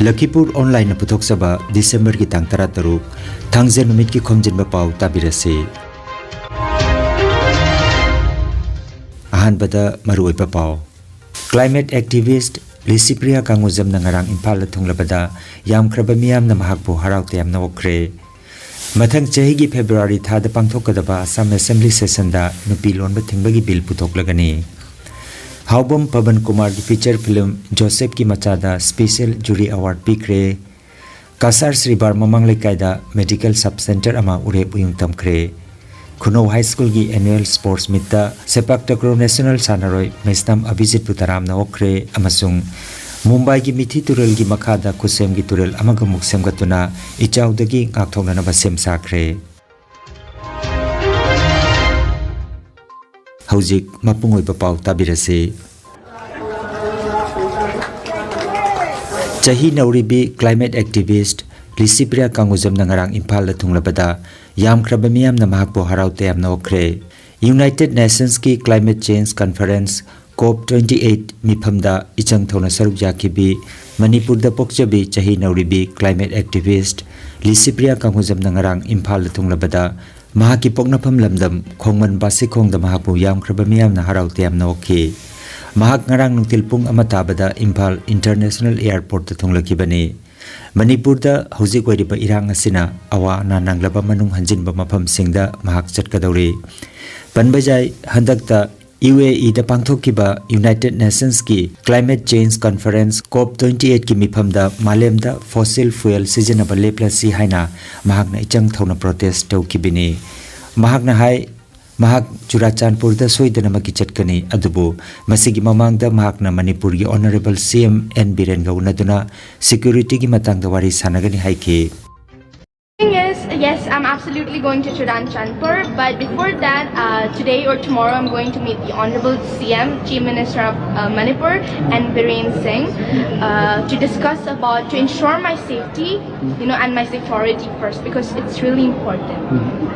Lakhipuronline puthok-saba December ki tang 13 thangje numit ki Khomjinba Pao tabirase. Ahanbada maruoiba Pao. Climate activist Lakhipuria kanguzam na ngarang Impal thunglabada yamkraba miyam na mahakpo haraute yamna okre. Mathang chahi gi February thada pangthokadaba Assam Assembly session da nupi lonba thingbagi bill puthoklagani. Haubam Pavan Kumar की feature film Joseph की मचादा special jury award पीक्रे कासार श्रीबार ममंग लेकायदा medical sub centre अमा उरे पुयुंग तमख्रे खुनो हाई स्कूल की annual sports meet sepak takraw national सानारोय मेस्ताम अभिजित पुताराम नोक्रे अमसुंग मुंबई की मिथि तुरल की मखादा खुसेम की तुरल अमग मुक्सेम गतुना इचाउदगी गाथोंगना बसेम साख्रे हौजिक मपुंग ओइबा पाउ ताबिरसे चाही नौरिबी क्लाइमेट एक्टिविस्ट लिसिप्रिया कांगुजम नंगरांग इम्फाल थुंगलबदा यामख्रब मियाम न महकपो हराउते याम नोख्रे यूनाइटेड नेशंस की क्लाइमेट चेंज कॉन्फ्रेंस COP 28 मिफमदा इचंग थौना सरुक याखिबी मणिपुर द पोक्चबी चाही नौरिबी क्लाइमेट एक्टिविस्ट लिसिप्रिया कांगुजम नंगरांग इम्फाल थुंगलबदा महाकी पोकनाफम लमदम खोंगमन बासिखोंग महापु यामख्रब मियाम हराउते याम नोखी महाक ngarang nungtil pung ama tabada Impal International Airport ta thunglakibani Manipur da hojik oiriba irang asina awa na nanglaba manung hanjinba mafam singda mahak chatkadori panbajai handakta UAE da pangthokiba United Nations ki Climate Change Conference COP 28 ki mifamda malem da fossil fuel sijanaba leplasi haina mahakna ichang thona protest tawkibini mahakna hai mahak Churachandpur da soidana maki chatkani adubu masigi mamangda mahakna Manipur gi Honorable CM N Biren gaunaduna security gi matangda wari sanagani haiki. Yes, I'm absolutely going to Churachandpur, but before that, today or tomorrow, I'm going to meet the Honorable CM, Chief Minister of Manipur, and Biren Singh, to discuss about to ensure my safety, and my security first, because it's really important.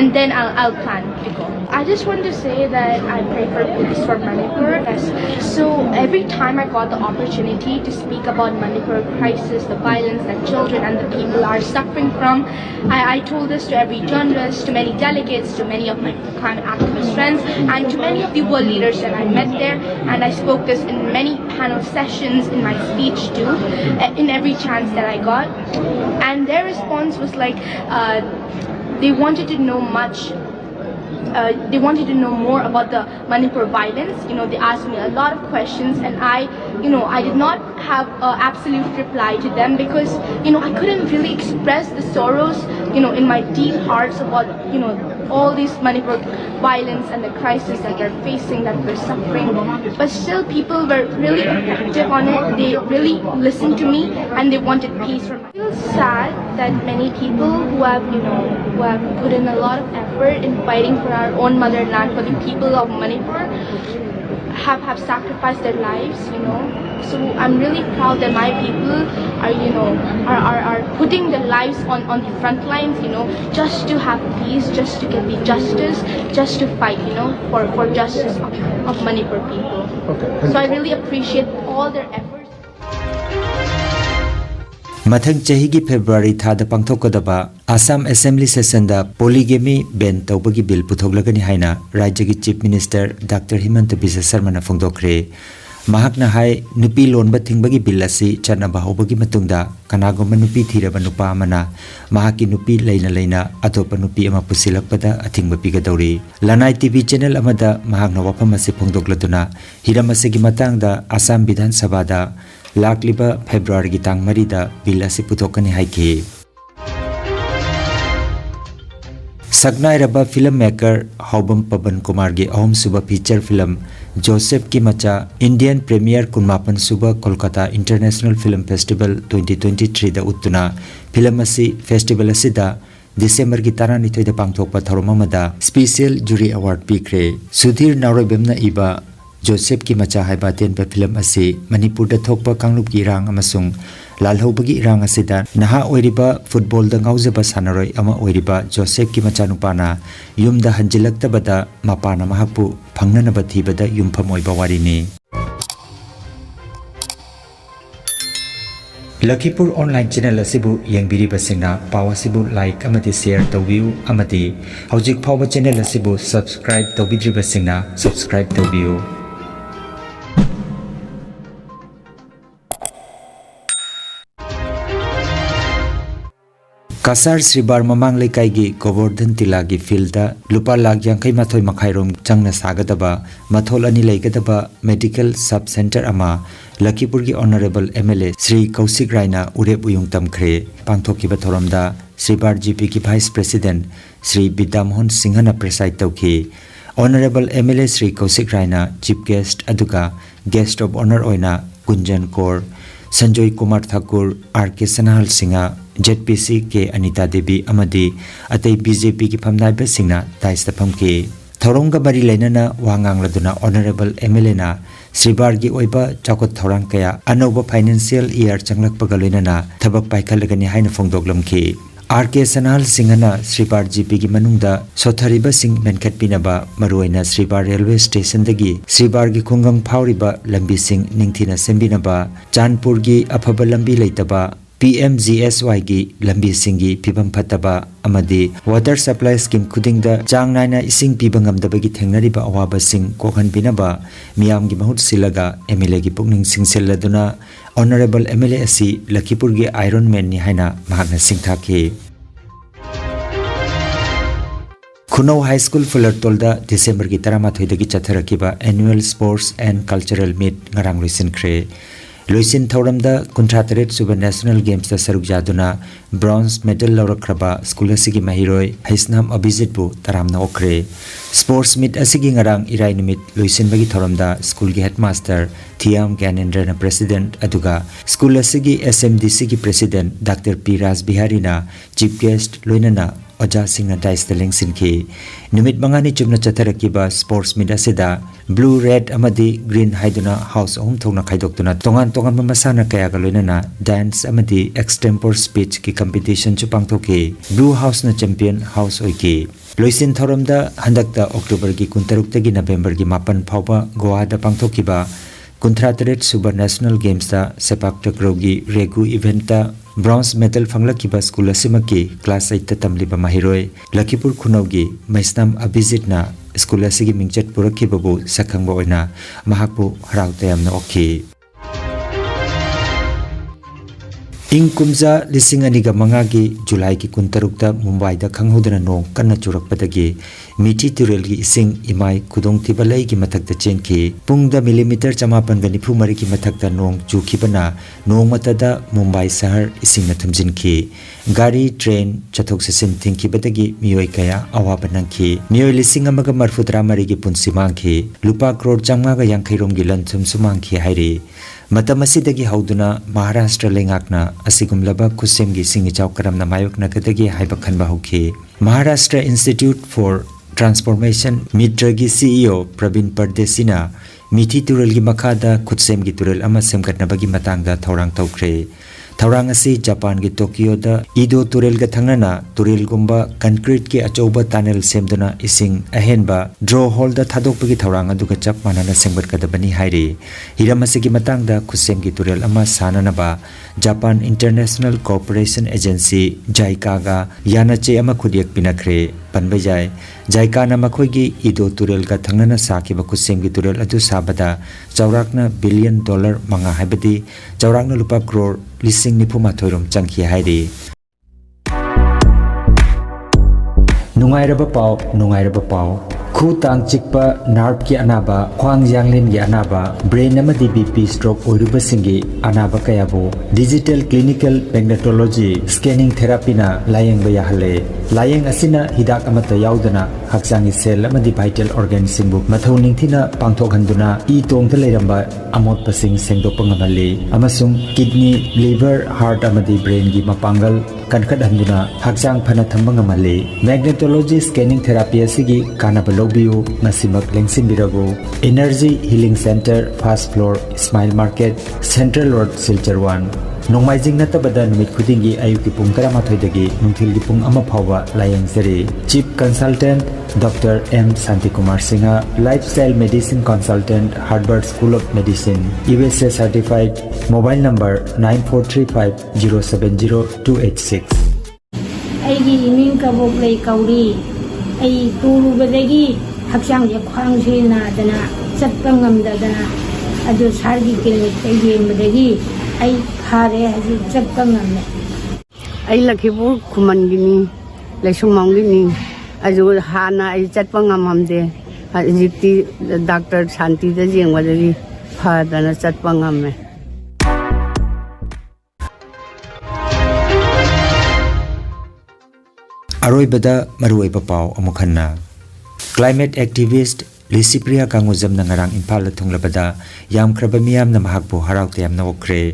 And then I'll plan to go. I just want to say that I pray for peace for Manipur. Yes. So every time I got the opportunity to speak about Manipur crisis, the violence that children and the people are suffering from, I told this to every journalist, to many delegates, to many of my climate activist friends, and to many of the world leaders that I met there. And I spoke this in many panel sessions, in my speech too, in every chance that I got. And their response was like, they wanted to know they wanted to know more about the Manipur violence. They asked me a lot of questions, and I did not have an absolute reply to them because, I couldn't really express the sorrows, in my deep hearts about, all these Manipur violence and the crisis that they're facing, that we're suffering. But still, people were really effective on it. They really listened to me, and they wanted peace from me. I feel sad that many people who have put in a lot of effort in fighting for our own motherland, for the people of Manipur, have sacrificed their lives, So I'm really proud that my people are putting their lives on the front lines, just to have peace, just to get the justice, just to fight, for justice of Manipur people. Okay. So I really appreciate all their efforts. Mathang chahi gi February thada pangthokadaba Assam Assembly session da polygamy ban tawbagi bill puthoklagani haina Rajya gi Chief Minister Dr. Himanta Biswa Sarma na phongdokre mahakna hai nupi lonba thingbagi bill asi chanaba hobagi matungda kanagoma nupi thiraba nupa amana mahaki nupi leina atopa nupi ama pusilakpada athingba pigadori Lanai TV channel amada mahakna wafam ase phongdokladuna hiram ase gi matangda Assam Vidhan Sabha da Lakliba February ki tang marida bill asi puthokani haiki Sagnairaba filmmaker Haubam Pavan Kumar gi ahom suba feature film Joseph ki macha Indian premiere kunmapan suba Kolkata International Film Festival 2023 da uttuna film asi festival asida December ki 12 da pangthokpa tharomamada special jury award pikre Sudhir Naurobemna iba Joseph ki macha haiba ten pe film asi Manipur da thokpa kanglup ki rang amasung lalhobagi rang asida naha oiriba football da ngaujaba sanaroi ama oiriba Joseph ki macha nupana yumda hanjilaktabada mapana mahapu phangnana bathibada yumpham oiba warini Lakhipur online channel asibu yengbiribasingna paw asibu like amati share tawbiu amati hojik phawba channel asibu subscribe tawbidribasingna subscribe tawbiu. Kasar Sribar Mamang Lekaigi Govardhan Tilagi Filda Lupa Lag Yankai Mathoi Makhairom Changna Sagadaba Mathol Ani Legadaba Medical Sub Center Ama Lakhipur gi Honorable MLA Sri Kausik Raina Urep Uyung Tamkre Pangthoki Bathoramda Sribar GP ki Vice President Sri Bidamon Singhana preside Tauki Honorable MLA Sri Kausik Raina Chief Guest Aduga Guest of Honor Oina Gunjan Kaur Sanjoy Kumar Thakur R.K. Sanahal Singha ZPC ke Anita Devi Amadi Atay BJP ki Phamnaiba Singna Taistapam ke Thoronga Bari Lenana Wangang Laduna Honorable MLA na Sribar gi Oiba Chakot Thorang Kaya Anoba Financial Year Changlak Pagalenana Thabak Paikalagani Haina Fongdoglam ke R.K. Sanahal Singhana Sribar GP gi Manungda Sothariba Singh Menkat Pinaba Maruaina Sribar Railway Station dagi Sribar gi Khungang Phauriba Lambi Singh Ningthina Sembinaba Chanpur gi Afaba Lambi Leitaba PMGSY gi lambi singi pibam phataba amadi water supply scheme khudingda changnaina ising pibangam dabagi thengnariba awaba sing kokhan binaba miyam gi mahut silaga MLA gi pukning singselladuna honorable MLA asi Lakhipur gi Iron Man ni haina mahakna singthaki Khunau High School Fulartolda December gi 13 dagi chatharakiba annual sports and cultural meet ngarang luisin khre Luisin Thoramda Kuntrataret Suba National Games da Saruk Jaduna Bronze Medal Laurakraba School Asigi Mahiroi Haisnam Abhijitbu Taramna Okre Sports Meet Asigi Ngarang Irai Nimit Luisin Bagi Thoramda School gi Headmaster Thiam Gyanendra na President Aduga School Asigi SMDC gi President Dr. P. Ras Bihari na Chief Guest Loinana Oja Singna Daista Lengsinki Numit Mangani Chubna Chatarakiba Sports Meet Asida Blue, Red, Amadi, Green Haiduna House Home Tona Kaidoktuna Tongan Tongan Mamasana Kayaga Loinana Dance Amadi Extempore Speech ki Competition Chupang Toki Blue House na Champion House Oiki Loisin Thoramda Handakta October ki Kuntarukta November ki Mapan Phauba Goa da Pangthokiba Kuntrataret Suba National Games da Sepak Takraw gi Regu event da Bronze medal Fanglakiba School Asimaki Class 8 ta Tamliba Mahiroi Lakhipur Khunau gi Maisnam Abhijit na School Asigi Mingchat Purakibabu Sakhangba Oina Mahakpu Haraute Yamna Okhi Ing Kumja Lising Aniga Mangagi July ki Kuntarukta Mumbai da Khanghodana Nong Kanna Churakpadagi Miti Turel gi Ising Imai Kudong Tibalai ki Mathakta Chenki Pungda millimeter Chamapan gani Phumari ki Mathakta Nong Chukibana Nong Matada Mumbai Sahar Ising na Thumjinki Gari Train Chathok Sasin Thinki Badagi Miyoi Kaya Awabanangki Miyoi Lising Amaga Marfutra Mari ki Punsimangki Lupa Crore Changmaga Yankhairom gi Lanthum Sumangki Hairi Matamasidagi Hauduna Maharashtra Lengakna Asigumlaba Kusemgi Singichau Karamna Mayokna Kadagi Haibakhanba Hoki Maharashtra Institute for Transformation Mitragi CEO Pravin Pardesina Miti Turel gi Makada Kutsem gi Turel ama semkatnabagi matangda Thaurang Taukre Thaurang asi Japan gi Tokyo da Ido Turel ga Thangana Turel gumba concrete ki achoba tunnel semduna ising ahenba draw hole da thadokpagi Thaurang aduga chap manana sengbat kadabani hairi Hiramasi gi matangda Kusem gi Turel ama sananaba Japan International Cooperation Agency JICA ga yanache ama khudiak pinakre Panbajai JICA na makhoigi Ido Turel ga Thangana sakiba Kusem gi Turel adu sabada chaurakna $1 billion manga haibadi chaurakna lupa crore lising nipuma thoirom changki hairi Nungairaba Pao Khu Tang Chikpa Nerve ki Anaba Khwang Yanglin gi Anaba Brain amadi BP stroke oiruba singi Anaba kayabu Digital Clinical Magnetology Scanning Therapy na layeng bayahale Layeng asina hidak amata yaudana Haksangi cell amadi vital organ singbu Mathau ningthina pangthokhanduna I tongta leiramba amot pasing sengdokpa ngamali Amasung kidney, liver, heart amadi brain gi mapangal Kankhat handuna Haksang phana thamba ngamali Magnetology Scanning Therapy asigi kanaba lobbiu ngasimak lengsinbirago Energy Healing Center First Floor Smile Market Central Road Silchar 1 Nongmaijing natabada numit khudingi ayuki pung 13 dagi nungthilgi pung 1 phawba layengzari. Chief Consultant Dr. M. Santikumar Singha, Lifestyle Medicine Consultant, Harvard School of Medicine, USA Certified, Mobile number 9435070286. Aigi iming kabok lay kauri, ay turu badagi haksang yakhang sina dana satpangam dana adu sargi klinik aigi badagi ay khare aju satpangam ne. Ay Lakhipur kumangini, laisumangini, aju hana ay satpangam hamde, ajiti Dr. Santi da jeng wadagi phadana satpangam me. Aroibada maruoiba pau amukhanna. Climate activist Lakhipuronline kanguzam na ngarang Impal thunglabada yamkraba miyam na mahakbu haraute yamna okre.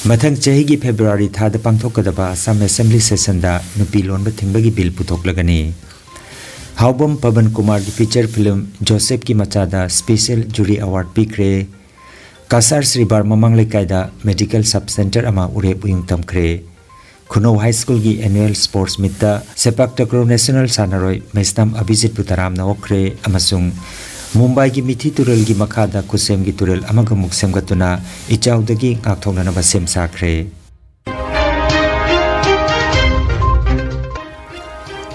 Mathang chahigi February thada pangthokadaba Assam Assembly session da nupi lonba thingbagi bill puthoklagani. Haubam Pavan Kumar ki feature film Joseph ki machada special jury award pikre. Kasar Sribar mamang lekaida medical sub center ama ure buyung tamkre. Kuno High School ki annual sports meet da sepak takraw national sanaroi Maistam Abhijit Putaram na okre amasung Mumbai ki mithi turel ki makhada kusem ki turel amaga muksem gatuna ichaudagi ngakthongna na basem sakre.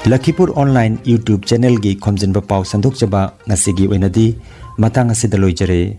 Lakhipuronline YouTube channel ki Khomjinba Pao sanduk chaba ngasigi oinadi matang asidaloi jare.